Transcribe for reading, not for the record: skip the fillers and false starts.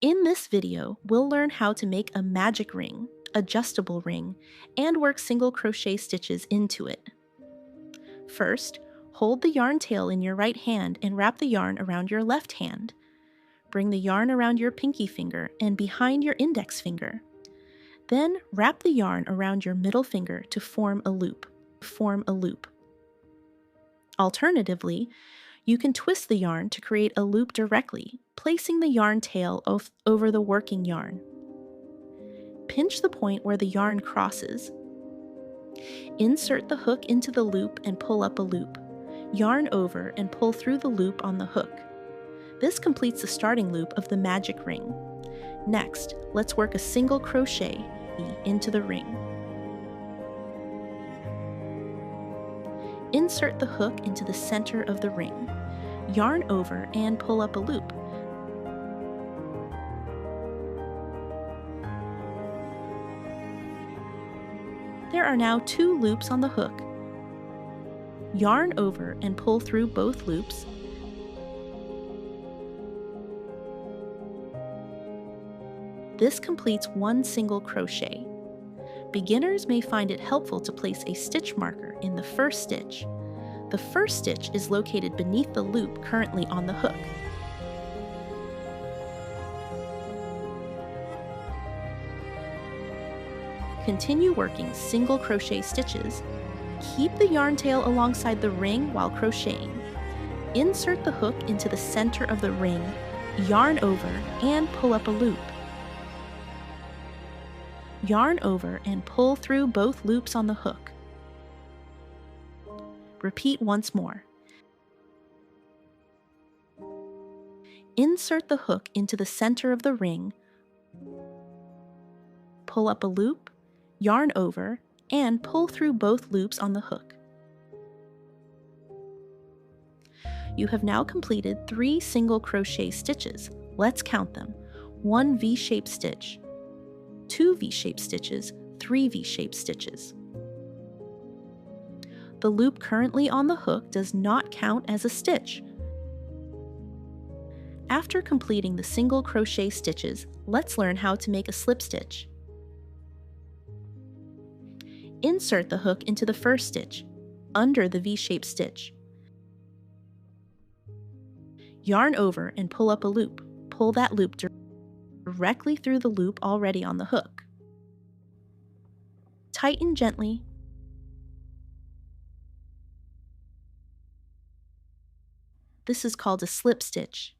In this video, we'll learn how to make a magic ring, adjustable ring, and work single crochet stitches into it. First, hold the yarn tail in your right hand and wrap the yarn around your left hand. Bring the yarn around your pinky finger and behind your index finger. Then wrap the yarn around your middle finger to form a loop. Alternatively, you can twist the yarn to create a loop directly, placing the yarn tail over the working yarn. Pinch the point where the yarn crosses. Insert the hook into the loop and pull up a loop. Yarn over and pull through the loop on the hook. This completes the starting loop of the magic ring. Next, let's work a single crochet into the ring. Insert the hook into the center of the ring. Yarn over and pull up a loop. There are now 2 loops on the hook. Yarn over and pull through both loops. This completes 1 single crochet. Beginners may find it helpful to place a stitch marker in the first stitch. The first stitch is located beneath the loop currently on the hook. Continue working single crochet stitches. Keep the yarn tail alongside the ring while crocheting. Insert the hook into the center of the ring, yarn over, and pull up a loop. Yarn over and pull through both loops on the hook. Repeat once more. Insert the hook into the center of the ring, pull up a loop, yarn over, and pull through both loops on the hook. You have now completed 3 single crochet stitches. Let's count them. 1 V-shaped stitch, 2 V-shaped stitches, 3 V-shaped stitches. The loop currently on the hook does not count as a stitch. After completing the single crochet stitches, let's learn how to make a slip stitch. Insert the hook into the first stitch, under the V-shaped stitch. Yarn over and pull up a loop. Pull that loop directly through the loop already on the hook. Tighten gently. This is called a slip stitch.